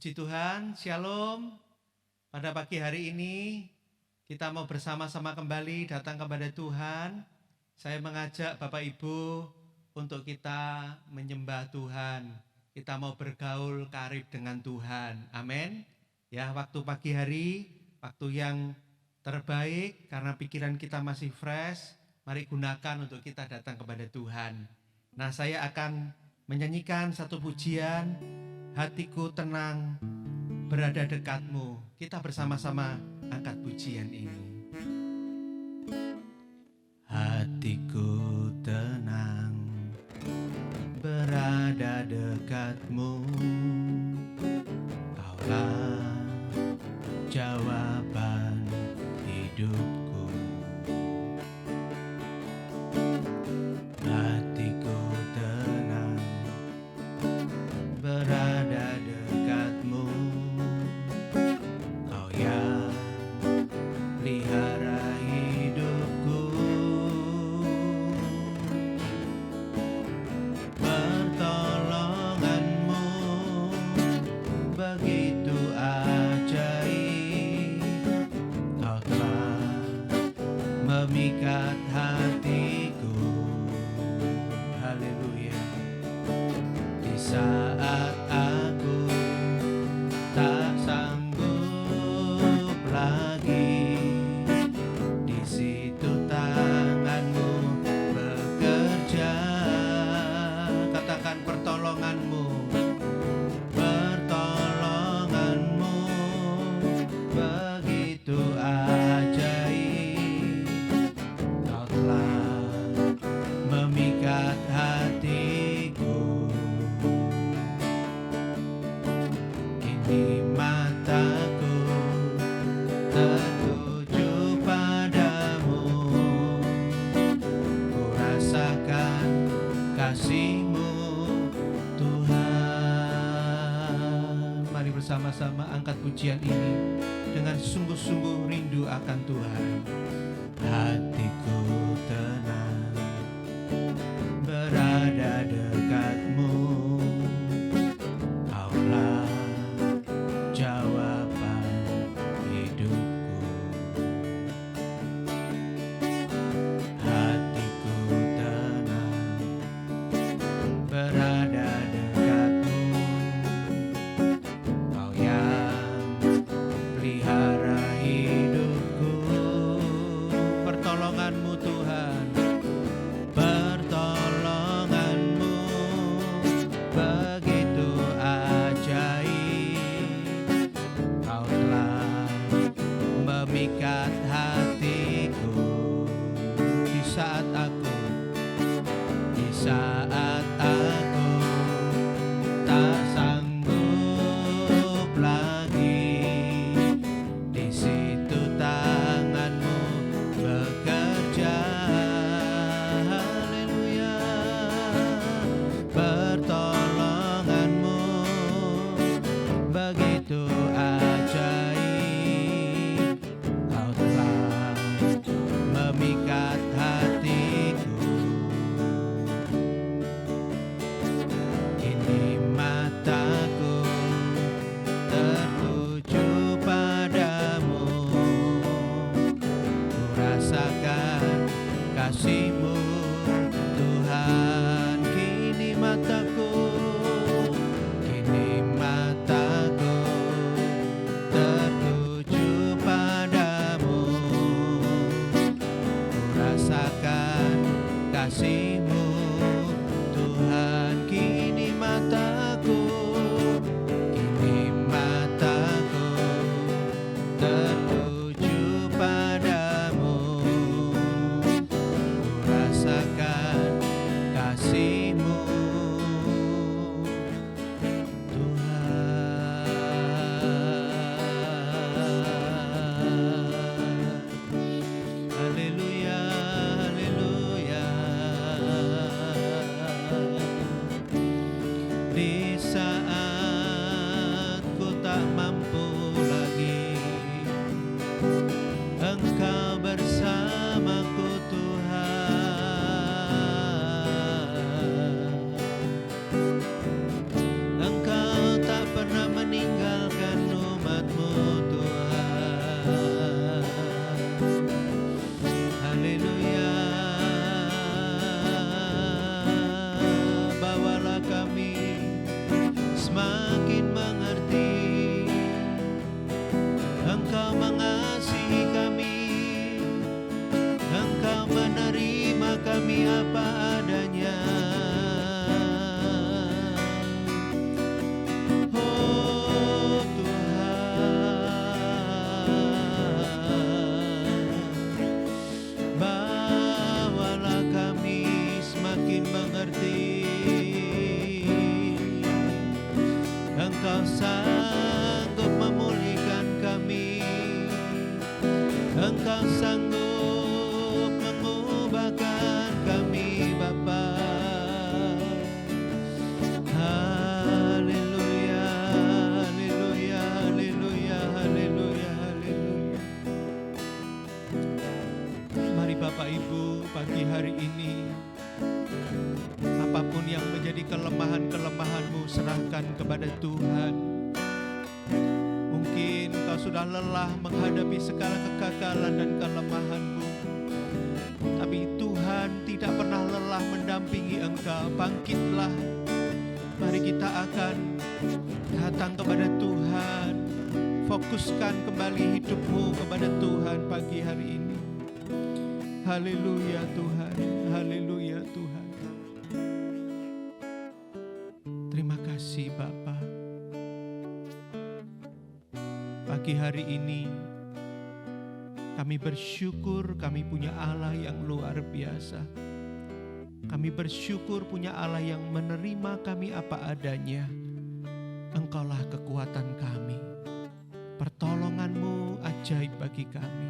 Puji Tuhan, Shalom. Pada pagi hari ini kita mau bersama-sama kembali datang kepada Tuhan. Saya mengajak Bapak Ibu untuk kita menyembah Tuhan. Kita mau bergaul karib dengan Tuhan. Amin. Ya, waktu pagi hari, waktu yang terbaik karena pikiran kita masih fresh. Mari gunakan untuk kita datang kepada Tuhan. Nah, saya akan menyanyikan satu pujian, hatiku tenang berada dekatmu. Kita bersama-sama angkat pujian ini. Hatiku tenang berada dekatmu, kaulah jawaban hidupku. Hatiku tenang berada dekatmu, kau yang pelihara hidupku. Pertolonganmu begitu ajaib, kau telah memikat hatiku. Haleluya. Di saat aku tak sanggup lagi, di situ tanganmu bekerja. Katakan pertolonganmu, pertolonganmu begitu ajaib, kau telah memikat hatiku. Kini mataku tertuju padamu, ku rasakan kasih-Mu Tuhan. Mari bersama-sama angkat pujian ini dengan sungguh-sungguh rindu akan Tuhan. Hatiku tenang berada dekatmu, kaulah jawaban hidupku. Hatiku tenang berada dekatmu, kau yang pelihara hidupku. Pertolonganmu Tuhan, pertolonganmu begitu ajaib, kau telah memikat hatiku. Di saat aku tak sanggup lagi, di situ tanganmu bekerja. Haleluya. Pertolonganmu begitu ajaib, kau telah memikat hatiku. Kini mataku tertuju padamu, ku rasakan kasih-Mu Tuhan. Kini mataku tertuju padamu, ku rasakan kasih-Mu Tuhan. Kini mataku tertuju padamu, ku rasakan kasih-Mu Tuhan. Haleluya, haleluya. kami apa adanya. Oh Tuhan, bawalah kami semakin mengerti Engkau sanggup memulihkan kami, Engkau sanggup mengubahkan kami Bapa. Haleluya, haleluya, haleluya, haleluya, haleluya. Mari Bapak Ibu, pagi hari ini apapun yang menjadi kelemahan-kelemahanmu serahkan kepada Tuhan. Mungkin kau sudah lelah menghadapi segala kegagalan dan kelemahanmu, tapi Tuhan tidak pernah lelah mendampingi engkau. Bangkitlah, mari kita akan datang kepada Tuhan. Fokuskan kembali hidupmu kepada Tuhan pagi hari ini. Haleluya Tuhan, haleluya Tuhan. Terima kasih Bapa. Pagi hari ini kami bersyukur kami punya Allah yang luar biasa. Kami bersyukur punya Allah yang menerima kami apa adanya. Engkaulah kekuatan kami. Pertolongan-Mu ajaib bagi kami.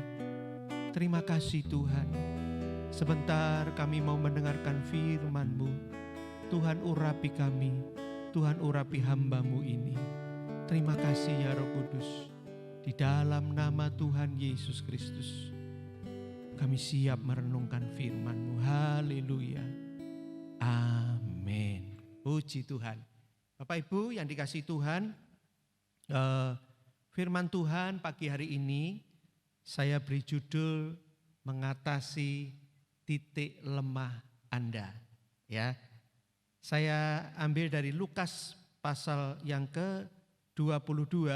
Terima kasih Tuhan. Sebentar kami mau mendengarkan firman-Mu. Tuhan urapi kami. Tuhan urapi hamba-Mu ini. Terima kasih ya Roh Kudus. Di dalam nama Tuhan Yesus Kristus, kami siap merenungkan firman-Mu. Haleluya. Amin. Puji Tuhan. Bapak Ibu yang dikasihi Tuhan, firman Tuhan pagi hari ini saya beri judul mengatasi titik lemah Anda. Ya, saya ambil dari Lukas pasal yang ke-22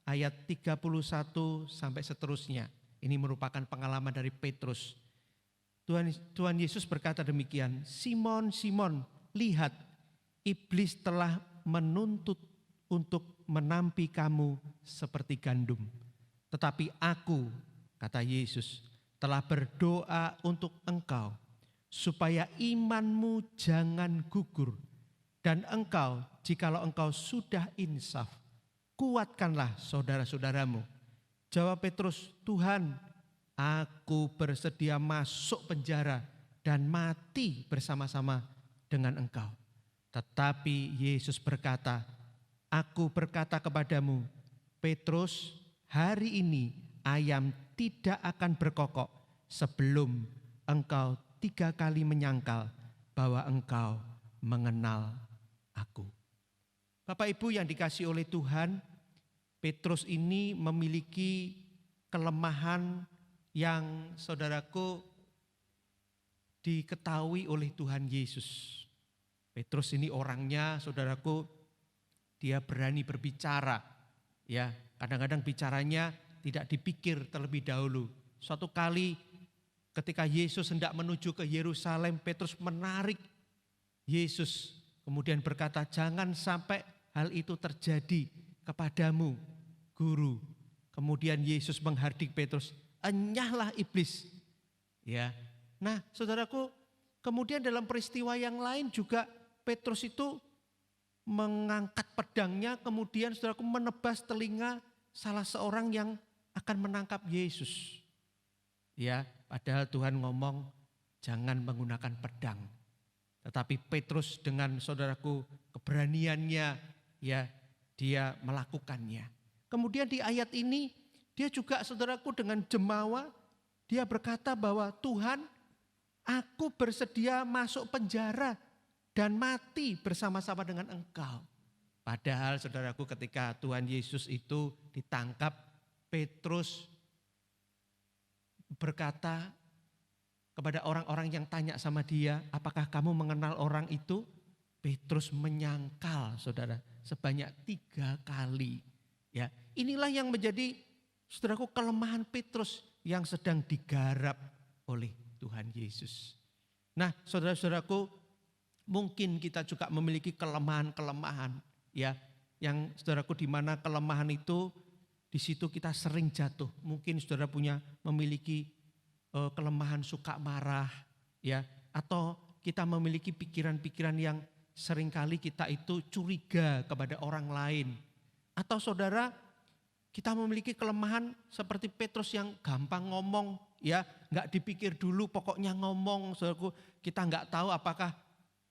ayat 31 sampai seterusnya. Ini merupakan pengalaman dari Petrus. Tuhan Yesus berkata demikian, Simon, Simon, lihat, iblis telah menuntut untuk menampi kamu seperti gandum. Tetapi aku, kata Yesus, telah berdoa untuk engkau, supaya imanmu jangan gugur. Dan engkau, jikalau engkau sudah insaf, kuatkanlah saudara-saudaramu. Jawab Petrus, Tuhan, aku bersedia masuk penjara dan mati bersama-sama dengan engkau. Tetapi Yesus berkata, aku berkata kepadamu, Petrus, hari ini ayam tidak akan berkokok sebelum engkau 3 kali menyangkal bahwa engkau mengenal aku. Bapak Ibu yang dikasihi oleh Tuhan, Petrus ini memiliki kelemahan yang saudaraku diketahui oleh Tuhan Yesus. Petrus ini orangnya, saudaraku, dia berani berbicara. Ya, kadang-kadang bicaranya tidak dipikir terlebih dahulu. Suatu kali ketika Yesus hendak menuju ke Yerusalem, Petrus menarik Yesus. Kemudian berkata, jangan sampai hal itu terjadi kepadamu, Guru. Kemudian Yesus menghardik Petrus, enyahlah iblis. Ya. Nah, saudaraku, kemudian dalam peristiwa yang lain juga Petrus itu mengangkat pedangnya, kemudian saudaraku menebas telinga salah seorang yang akan menangkap Yesus. Ya, padahal Tuhan ngomong jangan menggunakan pedang. Tetapi Petrus dengan saudaraku keberaniannya, ya, dia melakukannya. Kemudian di ayat ini dia juga saudaraku dengan jemawa, dia berkata bahwa Tuhan, aku bersedia masuk penjara dan mati bersama-sama dengan engkau. Padahal saudaraku ketika Tuhan Yesus itu ditangkap, Petrus berkata kepada orang-orang yang tanya sama dia, apakah kamu mengenal orang itu? Petrus menyangkal saudara sebanyak 3 kali. Ya, inilah yang menjadi saudaraku kelemahan Petrus yang sedang digarap oleh Tuhan Yesus. Nah, saudara-saudaraku, mungkin kita juga memiliki kelemahan-kelemahan, ya, yang saudaraku di mana kelemahan itu di situ kita sering jatuh. Mungkin saudara memiliki kelemahan suka marah, ya, atau kita memiliki pikiran-pikiran yang seringkali kita itu curiga kepada orang lain. Atau saudara, kita memiliki kelemahan seperti Petrus yang gampang ngomong, ya, nggak dipikir dulu, pokoknya ngomong. Saudaraku, kita nggak tahu apakah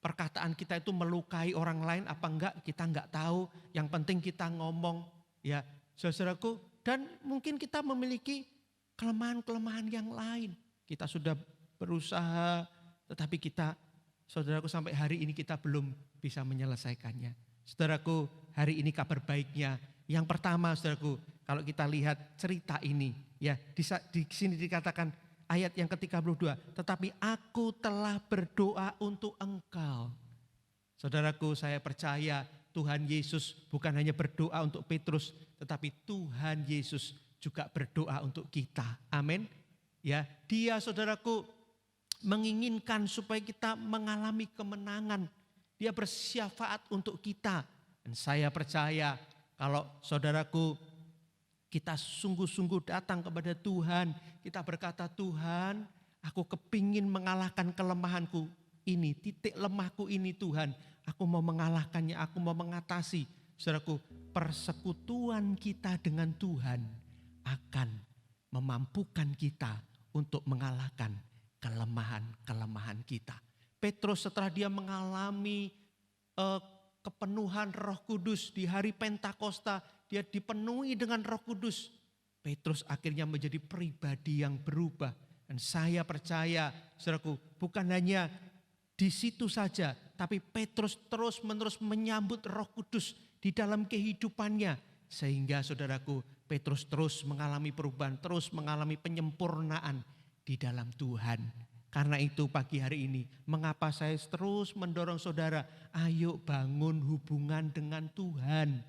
perkataan kita itu melukai orang lain apa enggak, kita nggak tahu. Yang penting kita ngomong, ya, saudaraku. Dan mungkin kita memiliki kelemahan-kelemahan yang lain. Kita sudah berusaha, tetapi kita, saudaraku, sampai hari ini kita belum bisa menyelesaikannya. Saudaraku, hari ini kabar baiknya. Yang pertama, saudaraku, kalau kita lihat cerita ini, ya, di sini dikatakan ayat yang ke-32, tetapi aku telah berdoa untuk engkau. Saudaraku, saya percaya Tuhan Yesus bukan hanya berdoa untuk Petrus, tetapi Tuhan Yesus juga berdoa untuk kita. Amin. Ya, Dia, saudaraku, menginginkan supaya kita mengalami kemenangan. Dia bersyafaat untuk kita. Dan saya percaya kalau saudaraku, kita sungguh-sungguh datang kepada Tuhan, kita berkata, Tuhan, aku kepingin mengalahkan kelemahanku ini, titik lemahku ini Tuhan. Aku mau mengalahkannya, aku mau mengatasi. Saudaraku, persekutuan kita dengan Tuhan akan memampukan kita untuk mengalahkan kelemahan-kelemahan kita. Petrus setelah dia mengalami kepenuhan Roh Kudus di hari Pentakosta, dia dipenuhi dengan Roh Kudus. Petrus akhirnya menjadi pribadi yang berubah. Dan saya percaya, saudaraku, bukan hanya di situ saja, tapi Petrus terus-menerus menyambut Roh Kudus di dalam kehidupannya. Sehingga saudaraku, Petrus terus mengalami perubahan, terus mengalami penyempurnaan di dalam Tuhan. Karena itu pagi hari ini, mengapa saya terus mendorong saudara, ayo bangun hubungan dengan Tuhan.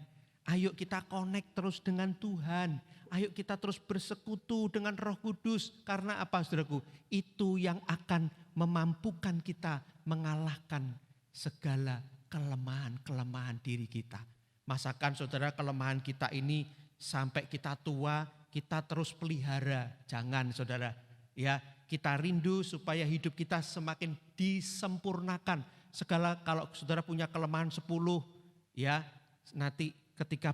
Ayo kita connect terus dengan Tuhan. Ayo kita terus bersekutu dengan Roh Kudus. Karena apa, saudaraku? Itu yang akan memampukan kita mengalahkan segala kelemahan-kelemahan diri kita. Masakan saudara, kelemahan kita ini sampai kita tua, kita terus pelihara. Jangan, saudara. Ya, kita rindu supaya hidup kita semakin disempurnakan. Kalau saudara punya kelemahan 10, ya, nanti ketika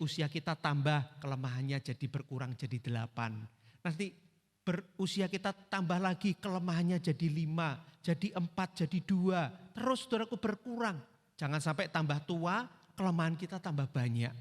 usia kita tambah, kelemahannya jadi berkurang jadi 8. Nanti berusia kita tambah lagi, kelemahannya jadi 5, jadi 4, jadi 2. Terus saudaraku berkurang. Jangan sampai tambah tua, kelemahan kita tambah banyak.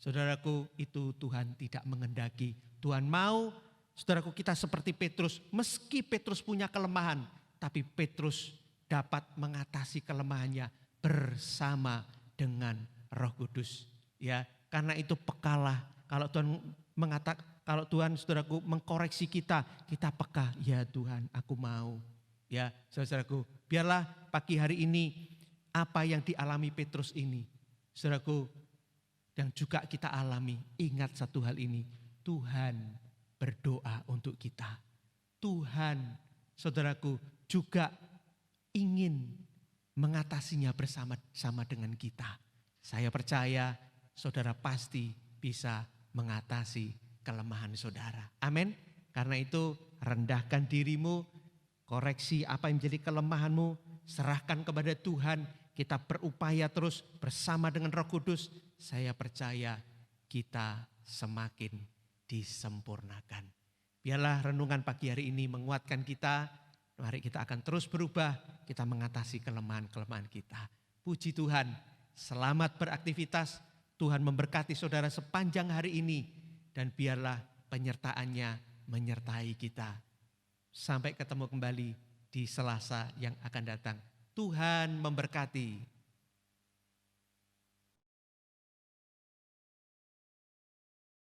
Saudaraku, itu Tuhan tidak menghendaki. Tuhan mau saudaraku kita seperti Petrus. Meski Petrus punya kelemahan, tapi Petrus dapat mengatasi kelemahannya bersama dengan Roh Kudus. Ya, karena itu pekalah. Kalau Tuhan saudaraku mengkoreksi kita, kita peka. Ya Tuhan, aku mau. Ya, saudaraku, biarlah pagi hari ini apa yang dialami Petrus ini, saudaraku, yang juga kita alami. Ingat satu hal ini, Tuhan berdoa untuk kita. Tuhan, saudaraku, juga ingin mengatasinya bersama-sama dengan kita. Saya percaya saudara pasti bisa mengatasi kelemahan saudara. Amin. Karena itu rendahkan dirimu, koreksi apa yang menjadi kelemahanmu, serahkan kepada Tuhan. Kita berupaya terus bersama dengan Roh Kudus. Saya percaya kita semakin disempurnakan. Biarlah renungan pagi hari ini menguatkan kita. Mari kita akan terus berubah, kita mengatasi kelemahan-kelemahan kita. Puji Tuhan, selamat beraktivitas. Tuhan memberkati saudara sepanjang hari ini. Dan biarlah penyertaannya menyertai kita. Sampai ketemu kembali di Selasa yang akan datang. Tuhan memberkati.